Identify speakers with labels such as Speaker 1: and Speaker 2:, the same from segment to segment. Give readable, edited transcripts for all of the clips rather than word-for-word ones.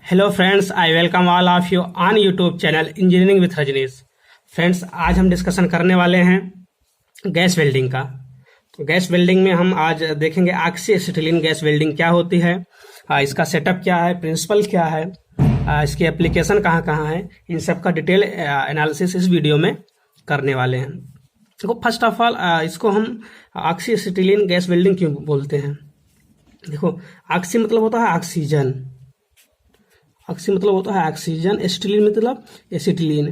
Speaker 1: Hello friends, I welcome all of you on YouTube channel engineering with Rajneesh. Friends, आज हम discussion करने वाले हैं गैस वेल्डिंग का। तो गैस वेल्डिंग में हम आज देखेंगे ऑक्सी एसिटिलीन गैस वेल्डिंग क्या होती है, इसका सेटअप क्या है, प्रिंसिपल क्या है, इसकी एप्लीकेशन कहाँ कहाँ है, इन सब का डिटेल एनालिसिस इस वीडियो में करने वाले हैं। देखो, फर्स्ट ऑफ ऑल इसको हम ऑक्सी एसिटिलीन गैस वेल्डिंग क्यों बोलते हैं। देखो, ऑक्सी मतलब होता है ऑक्सीजन, ऑक्सी मतलब होता है ऑक्सीजन, एसिटिलीन मतलब एसिटिलीन।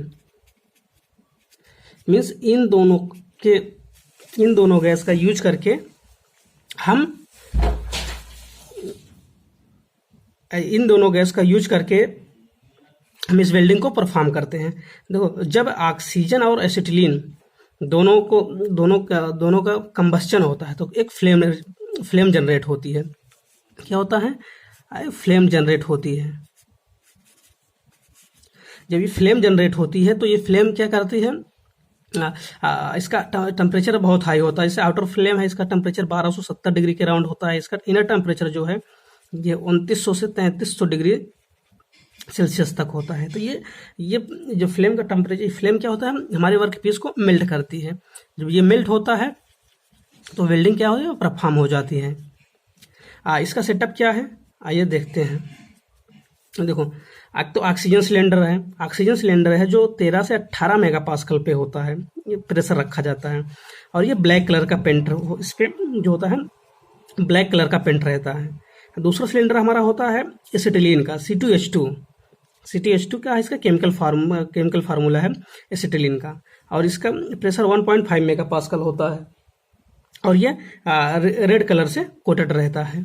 Speaker 1: मीन्स इन दोनों गैस का यूज करके हम इस वेल्डिंग को परफॉर्म करते हैं। देखो, जब ऑक्सीजन और एसिटिलीन दोनों का कंबस्चन होता है तो एक फ्लेम जनरेट होती है। क्या होता है? फ्लेम जनरेट होती है। जब ये फ्लेम जनरेट होती है तो ये फ्लेम क्या करती है, इसका टेम्परेचर बहुत हाई होता है। जैसे आउटर फ्लेम है, इसका टेम्परेचर 1270 डिग्री के राउंड होता है। इसका इनर टेम्परेचर जो है ये 2900 से 3300 डिग्री सेल्सियस तक होता है। तो ये जो फ्लेम का टेम्परेचर, फ्लेम क्या होता है, हमारे वर्क पीस को मेल्ट करती है। जब ये मेल्ट होता है तो वेल्डिंग क्या होती है, परफॉर्म हो जाती है। इसका सेटअप क्या है, आइए देखते हैं। देखो, तो ऑक्सीजन सिलेंडर है जो 13 से 18 मेगापास्कल पे होता है। ये प्रेशर रखा जाता है और ये ब्लैक कलर का पेंट, इस पे जो होता है ब्लैक कलर का पेंट रहता है। दूसरा सिलेंडर हमारा होता है एसिटिलीन का, C2H2 का इसका केमिकल फार्मूला है एसिटिलीन का, और इसका प्रेशर 1.5 मेगापास्कल होता है और ये रेड कलर से कोटेड रहता है।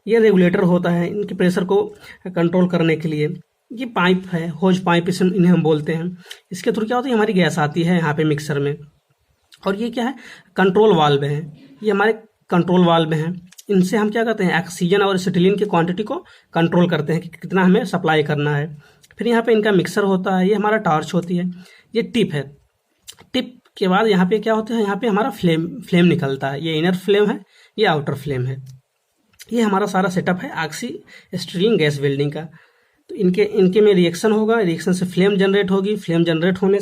Speaker 1: ये रेगुलेटर होता है इनके प्रेशर को कंट्रोल करने के लिए। ये पाइप है, होज पाइप इन्हें हम बोलते हैं। इसके थ्रू क्या होता है, हमारी गैस आती है यहाँ पे मिक्सर में। और ये क्या है, कंट्रोल वाल्व है। ये हमारे कंट्रोल वाल्व हैं। इनसे हम क्या करते हैं, ऑक्सीजन और एसिटिलीन की क्वांटिटी को कंट्रोल करते हैं कि कितना हमें सप्लाई करना है। फिर यहाँ पे इनका मिक्सर होता है। ये हमारा टॉर्च होती है। ये टिप है। टिप के बाद यहाँ पे क्या होता है, यहाँ पे हमारा फ्लेम निकलता है। ये इनर फ्लेम है, ये आउटर फ्लेम है। ये हमारा सारा सेटअप है ऑक्सी एसिटिलीन गैस वेल्डिंग का। तो इनके में रिएक्शन होगा, रिएक्शन से फ्लेम जनरेट होगी। फ्लेम जनरेट होने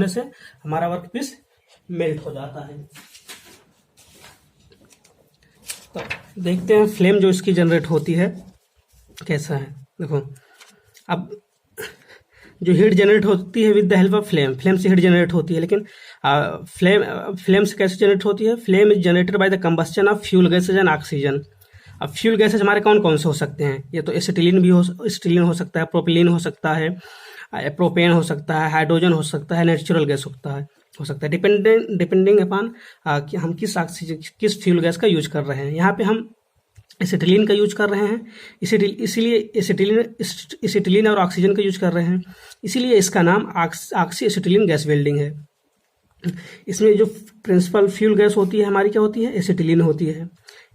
Speaker 1: से हमारा वर्क पीस मेल्ट हो जाता है। तो देखते हैं फ्लेम जो इसकी जनरेट होती है कैसा है। देखो, अब जो हीट जनरेट होती है with the help of flame से हीट जनरेट होती है। लेकिन फ्लेम से कैसे जनरेट होती है? Flame is generated by the combustion of fuel gases and oxygen. अब फ्यूल गैसेज हमारे कौन कौन से हो सकते हैं? ये तो एसिटिलीन हो सकता है, प्रोपिलीन हो सकता है, प्रोपेन हो सकता है, हाइड्रोजन हो सकता है, नेचुरल गैस हो सकता है डिपेंडिंग अपॉन कि हम किस फ्यूल गैस का यूज कर रहे हैं। यहाँ पे हम एसिटिलीन का यूज कर रहे हैं, इसीलिए एसिटिलीन और ऑक्सीजन का यूज कर रहे हैं, इसीलिए इसका नाम ऑक्सी एसिटिलीन गैस वेल्डिंग है। इसमें जो प्रिंसिपल फ्यूल गैस होती है हमारी क्या होती है, एसिटिलीन होती है।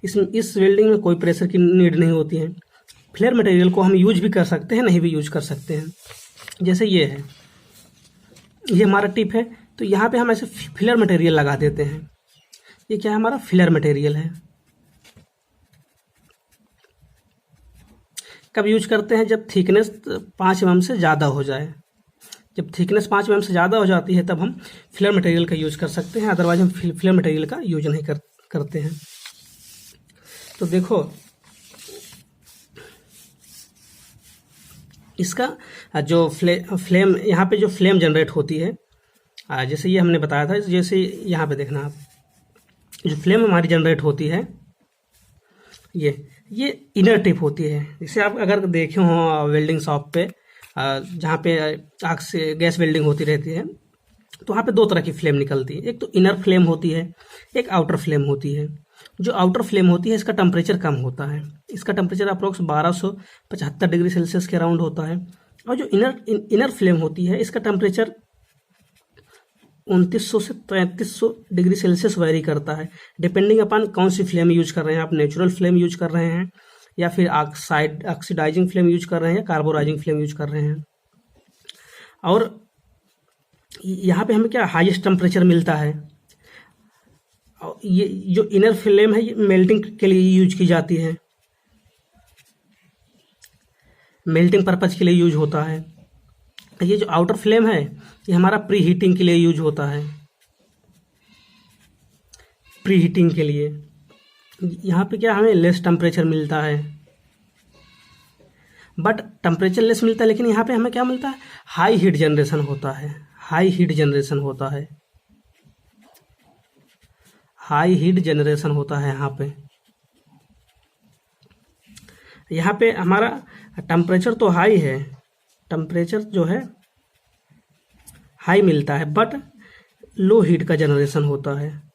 Speaker 1: इस वेल्डिंग में कोई प्रेशर की नीड नहीं होती है। फ्लेयर मटेरियल को हम यूज भी कर सकते हैं, नहीं भी यूज कर सकते हैं। जैसे ये है, ये हमारा टिप है, तो यहाँ पे हम ऐसे फिलर मटेरियल लगा देते हैं। ये क्या है, हमारा फिलर मटेरियल है। कब यूज करते हैं? जब थिकनेस 5 mm से ज़्यादा हो जाए। जब थिकनेस 5 mm से ज़्यादा हो जाती है तब हम फिलर मटेरियल का यूज कर सकते हैं, अदरवाइज हम फिलर मटेरियल का यूज नहीं करते हैं। तो देखो, इसका जो फ्लेम यहाँ पे जो फ्लेम जनरेट होती है, जैसे ये हमने बताया था, जैसे यहाँ पे देखना आप, जो फ्लेम हमारी जनरेट होती है ये इनर टिप होती है। जैसे आप अगर देखे हो वेल्डिंग शॉप पे, जहाँ पे गैस वेल्डिंग होती रहती है, तो वहाँ पे 2 तरह की फ्लेम निकलती है। एक तो इनर फ्लेम होती है, एक आउटर फ्लेम होती है। जो आउटर फ्लेम होती है इसका टेम्परेचर कम होता है। इसका टेम्परेचर अप्रोक्स 1275 डिग्री सेल्सियस के अराउंड होता है। और जो इनर फ्लेम होती है इसका टेम्परेचर 2900 से 3300 डिग्री सेल्सियस वेरी करता है, डिपेंडिंग अपॉन कौन सी फ्लेम यूज कर रहे हैं। आप नेचुरल फ्लेम यूज कर रहे हैं, या फिर ऑक्सीडाइजिंग फ्लेम यूज कर रहे हैं, या कार्बोराइजिंग फ्लेम यूज कर रहे हैं। और यहाँ पे हमें क्या हाईएस्ट टेम्परेचर मिलता है। ये जो इनर फ्लेम है ये मेल्टिंग के लिए यूज की जाती है। मेल्टिंग पर्पज के लिए यूज होता है। ये जो आउटर फ्लेम है ये हमारा प्री हीटिंग के लिए यूज होता है, प्री हीटिंग के लिए। यहाँ पे क्या हमें लेस टेम्परेचर मिलता है, बट टेम्परेचर लेस मिलता है, लेकिन यहाँ पे हमें क्या मिलता है, हाई हीट जनरेशन होता है, हाई हीट जनरेशन होता है, हाई हीट जनरेशन होता है। यहाँ पे हमारा टेम्परेचर तो हाई है, टेम्परेचर जो है हाई मिलता है, बट लो हीट का जनरेशन होता है।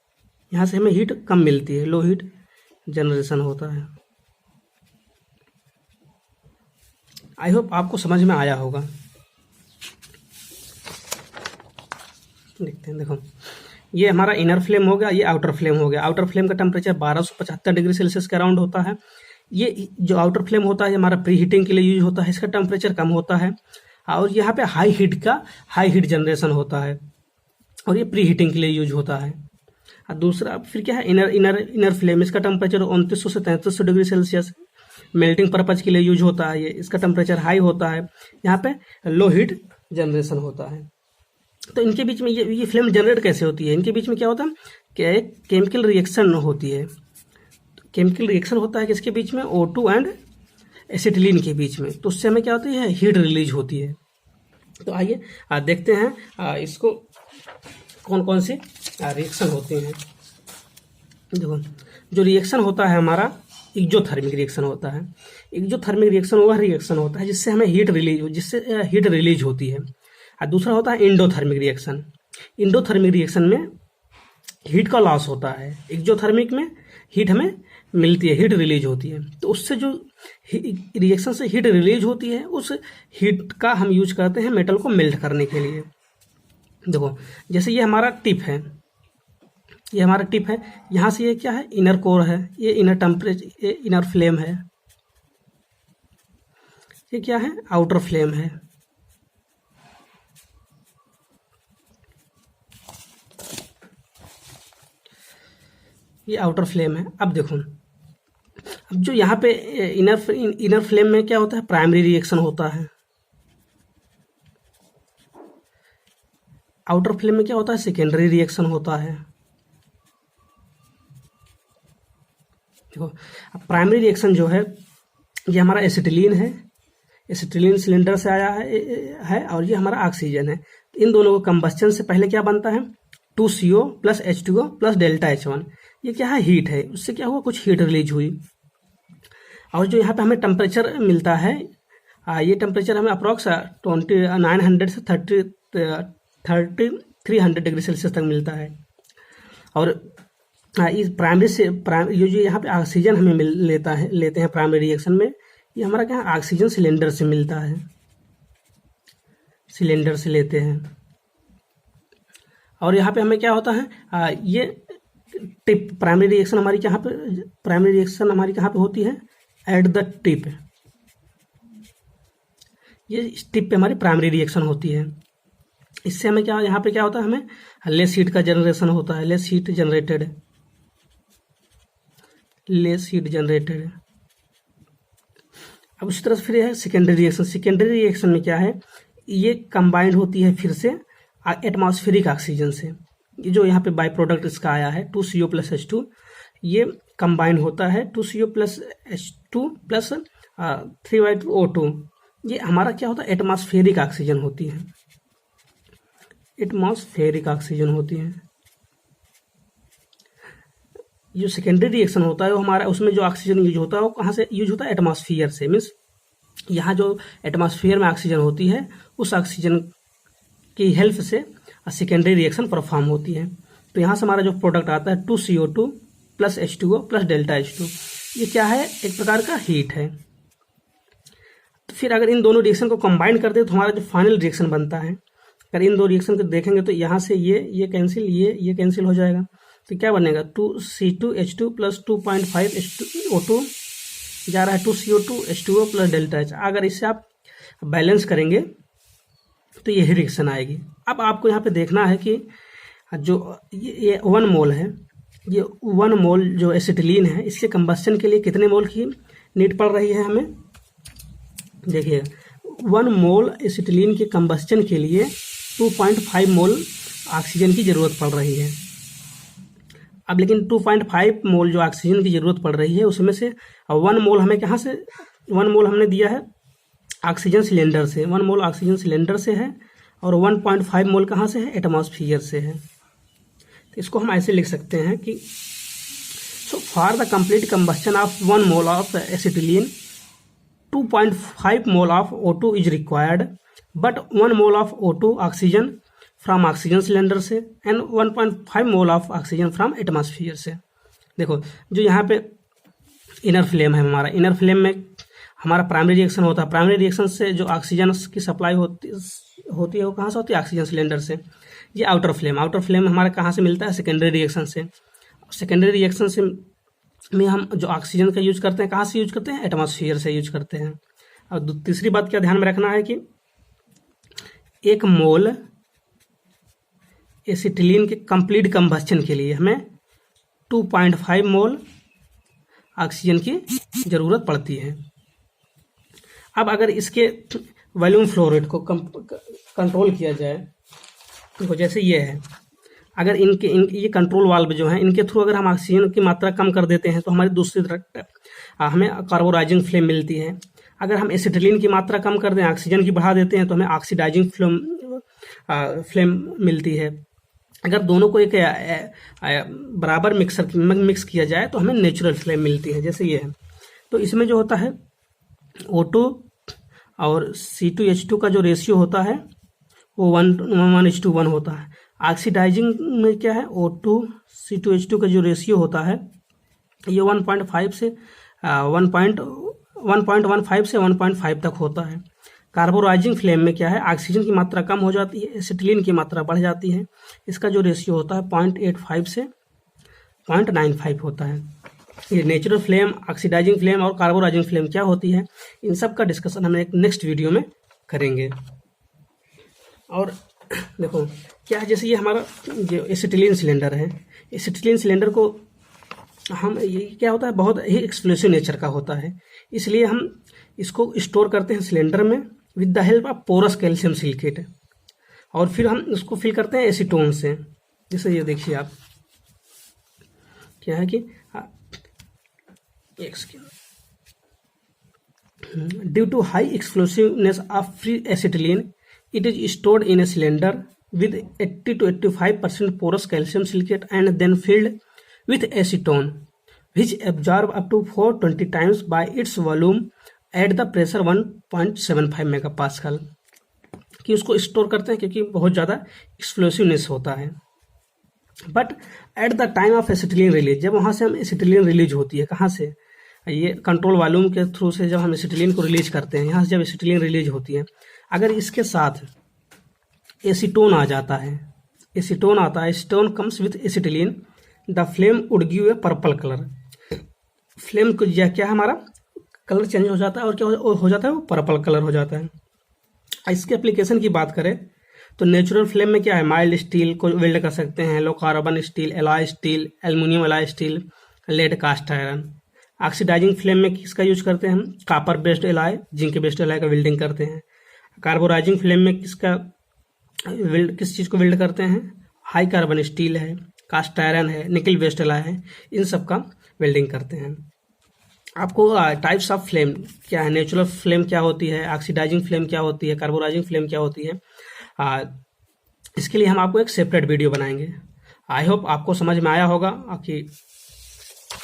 Speaker 1: यहाँ से हमें हीट कम मिलती है, लो हीट जनरेशन होता है। आई होप आपको समझ में आया होगा। देखते हैं, देखो ये हमारा इनर फ्लेम हो गया, ये आउटर फ्लेम हो गया। आउटर फ्लेम का टेम्परेचर 1275 डिग्री सेल्सियस के अराउंड होता है। ये जो आउटर फ्लेम होता है हमारा प्री हीटिंग के लिए यूज होता है, इसका टेम्परेचर कम होता है और यहाँ पे हाई हीट जनरेशन होता है और ये प्री हीटिंग के लिए यूज होता है। और दूसरा फिर क्या है, इनर फ्लेम, इसका टेम्परेचर 2900 से 3300 डिग्री सेल्सियस मेल्टिंग पर्पज के लिए यूज होता है। ये इसका टेम्परेचर हाई होता है, यहाँ पे लो हीट जनरेशन होता है। तो इनके बीच में ये फ्लेम जनरेट कैसे होती है, इनके बीच में क्या होता है कि एक केमिकल रिएक्शन होती है। केमिकल रिएक्शन होता है किसके बीच में, O2 एंड एसिटिलीन के बीच में। तो उससे हमें क्या होती है, हीट रिलीज होती है। तो आइए देखते हैं इसको कौन कौन सी रिएक्शन होते हैं। देखो जो रिएक्शन होता है हमारा एक्सोथर्मिक रिएक्शन होता है। एक्सोथर्मिक रिएक्शन वह रिएक्शन होता है जिससे हमें हीट रिलीज होती है। और दूसरा होता है एंडोथर्मिक रिएक्शन। एंडोथर्मिक रिएक्शन में हीट का लॉस होता है, एक्सोथर्मिक में हीट हमें मिलती है, हीट रिलीज होती है। तो उससे जो रिएक्शन से हीट रिलीज होती है उस हीट का हम यूज करते हैं मेटल को मेल्ट करने के लिए। देखो जैसे ये हमारा टिप है, ये हमारा टिप है, यहाँ से ये क्या है, इनर कोर है, ये इनर फ्लेम है, ये क्या है, आउटर फ्लेम है। ये आउटर फ्लेम है। अब देखो, अब जो यहाँ पे इनर फ्लेम में क्या होता है, प्राइमरी रिएक्शन होता है। आउटर फ्लेम में क्या होता है, सेकेंडरी रिएक्शन होता है। देखो अब प्राइमरी रिएक्शन जो है ये हमारा एसिटिलीन है, एसिटिलीन सिलेंडर से आया है और ये हमारा ऑक्सीजन है। इन दोनों को कंबस्चन से पहले क्या बनता है, 2CO plus H2O plus delta H1। ये क्या है, हीट है, उससे क्या हुआ, कुछ हीट रिलीज हुई। और जो यहाँ पे हमें टेम्परेचर मिलता है, ये टेम्परेचर हमें अप्रॉक्स 2900 से 3300 डिग्री सेल्सियस तक मिलता है। और इस प्राइमरी से ये जो यहाँ पे ऑक्सीजन हमें लेते हैं प्राइमरी रिएक्शन में, ये हमारा क्या है, ऑक्सीजन सिलेंडर से मिलता है, सिलेंडर से लेते हैं। और यहाँ पे हमें क्या होता है, ये टिप प्राइमरी रिएक्शन हमारी कहाँ पे होती है, एट द टिप। ये टिप पे हमारी प्राइमरी रिएक्शन होती है। इससे हमें क्या, यहाँ पे क्या होता है, हमें लेस हीट का जनरेशन होता है, लेस हीट जनरेटेड। अब उसी तरह से फिर है सेकेंडरी रिएक्शन। सेकेंडरी रिएक्शन में क्या है, ये कंबाइंड होती है फिर से एटमॉस्फेरिक ऑक्सीजन से। ये जो यहाँ पे बाई प्रोडक्ट इसका आया है 2CO प्लस H2, ये कंबाइंड होता है 2CO plus H2 plus 3Y2O2। ये हमारा क्या होता है, एटमॉस्फेरिक ऑक्सीजन होती है, एटमॉस्फेरिक ऑक्सीजन होती है। जो सेकेंडरी रिएक्शन होता है वो हमारा, उसमें जो ऑक्सीजन यूज होता है वो कहाँ से यूज होता है, एटमॉस्फेयर से। मीन्स यहाँ जो एटमॉस्फेयर में ऑक्सीजन होती है उस ऑक्सीजन की हेल्प से सेकेंडरी रिएक्शन परफॉर्म होती है। तो यहाँ से हमारा जो प्रोडक्ट आता है 2CO2 plus H2O plus delta H2, ये क्या है, एक प्रकार का हीट है। तो फिर अगर इन दोनों रिएक्शन को कंबाइन कर दे तो हमारा जो फाइनल रिएक्शन बनता है, अगर इन दो रिएक्शन को देखेंगे तो यहाँ से ये कैंसिल, ये कैंसिल हो जाएगा। तो क्या बनेगा, 2C2H2 प्लस 2.5 H2O2 जा रहा है 2CO2 H2O plus delta H। अगर इससे आप बैलेंस करेंगे तो ये रिएक्शन आएगी। अब आपको यहाँ पे देखना है कि जो ये 1 मोल है, ये 1 मोल जो एसिटिलीन है, इसके कंबस्शन के लिए कितने मोल की नीड पड़ रही है हमें, देखिए 1 मोल एसिटिलीन के कंबस्चन के लिए 2.5 मोल ऑक्सीजन की ज़रूरत पड़ रही है। अब लेकिन 2.5 मोल जो ऑक्सीजन की ज़रूरत पड़ रही है उसमें से 1 मोल हमें कहाँ से, 1 मोल हमने दिया है ऑक्सीजन सिलेंडर से, 1 मोल ऑक्सीजन सिलेंडर से है और 1.5 मोल कहाँ से है, एटमॉस्फेयर से है। तो इसको हम ऐसे लिख सकते हैं कि so for the complete combustion of 1 mole of acetylene 2.5 mole of O2 is required, but 1 mole of O2 oxygen from oxygen cylinder से and 1.5 mole of oxygen from atmosphere से। देखो जो यहाँ पे इनर फ्लेम है हमारा, इनर फ्लेम में हमारा प्राइमरी रिएक्शन होता है, प्राइमरी रिएक्शन से जो ऑक्सीजन की सप्लाई होती है वो कहाँ से होती है, ऑक्सीजन सिलेंडर से। ये आउटर फ्लेम, आउटर फ्लेम हमारा कहाँ से मिलता है, सेकेंडरी रिएक्शन से। सेकेंडरी रिएक्शन से में हम जो ऑक्सीजन का यूज करते हैं कहाँ से यूज करते हैं, एटमॉस्फेयर से यूज करते हैं। और तीसरी बात क्या ध्यान में रखना है कि 1 मोल एसिटिलीन के कंप्लीट कंबस्चन के लिए हमें 2.5 मोल ऑक्सीजन की ज़रूरत पड़ती है। अब अगर इसके वॉल्यूम फ्लो रेट को कंट्रोल किया जाए, देखो जैसे ये है, अगर ये कंट्रोल वाल्व जो हैं इनके थ्रू अगर हम ऑक्सीजन की मात्रा कम कर देते हैं तो हमारी दूसरी तरफ हमें कार्बोराइजिंग फ्लेम मिलती है। अगर हम एसिटिलीन की मात्रा कम कर दें, ऑक्सीजन की बढ़ा देते हैं तो हमें ऑक्सीडाइजिंग फ्लेम मिलती है। अगर दोनों को एक बराबर मिक्स किया जाए तो हमें नेचुरल फ्लेम मिलती है, जैसे ये है। तो इसमें जो होता है O2 और C2H2 का जो रेशियो होता है वो 1:1 होता है। ऑक्सीडाइजिंग में क्या है, O2 C2H2 का जो रेशियो होता है ये 1.15 से 1.5 तक होता है। कार्बोराइजिंग फ्लेम में क्या है, ऑक्सीजन की मात्रा कम हो जाती है, एसिटिलीन की मात्रा बढ़ जाती है। इसका जो रेशियो होता है 0.85 से 0.95 होता है। ये नेचुरल फ्लेम, ऑक्सीडाइजिंग फ्लेम और कार्बोराइजिंग फ्लेम क्या होती है, इन सब का डिस्कशन हम एक नेक्स्ट वीडियो में करेंगे। और देखो क्या है, जैसे ये हमारा जो एसिटिलीन सिलेंडर है, एसिटिलीन सिलेंडर को हम ये क्या होता है, बहुत ही एक्सप्लोसिव नेचर का होता है, इसलिए हम इसको स्टोर करते हैं सिलेंडर में with the help of porous calcium silicate, और फिर हम इसको फिल करते हैं एसीटोन से। जैसे ये देखिए आप, क्या है कि due to high explosiveness of free acetylene it is stored in a cylinder with 80 to 85% porous calcium silicate and then filled with acetone, which absorb up to 420 times by its volume at the pressure 1.75 megapascal। कि उसको store करते हैं क्योंकि बहुत ज़्यादा explosiveness होता है। But at the time of acetylene release, जब वहाँ से हम एसिटिलीन रिलीज होती है, कहाँ से, ये कंट्रोल वॉल्यूम के थ्रू से जब हम एसिटिलीन को रिलीज करते हैं, यहाँ से जब एसिटिलीन रिलीज होती है, अगर इसके साथ एसीटोन आ जाता है, एसीटोन आता है, acetone comes with acetylene, the flame would give a purple colour. Flame को क्या हमारा कलर चेंज हो जाता है और क्या हो जाता है, वो पर्पल कलर हो जाता है। इसके एप्लीकेशन की बात करें तो नेचुरल फ्लेम में क्या है, माइल्ड स्टील को वेल्ड कर सकते हैं, low carbon steel, alloy steel, aluminium alloy steel, lead cast iron. Oxidising flame में किसका यूज करते हैं हम, copper based alloy, zinc based alloy का वेल्डिंग करते हैं। कार्बोराइजिंग फ्लेम में किस चीज़ को वेल्ड करते हैं, हाई कार्बन स्टील है, कास्ट आयरन है, निकल बेस्ड एलॉय है, इन सब का वेल्डिंग करते हैं। आपको टाइप्स ऑफ फ्लेम क्या है, नेचुरल फ्लेम क्या होती है, ऑक्सीडाइजिंग फ्लेम क्या होती है, कार्बोराइजिंग फ्लेम क्या होती है, इसके लिए हम आपको एक सेपरेट वीडियो बनाएंगे। आई होप आपको समझ में आया होगा कि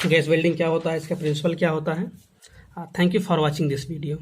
Speaker 1: गैस वेल्डिंग क्या होता है, इसका प्रिंसिपल क्या होता है। Thank you for watching this video.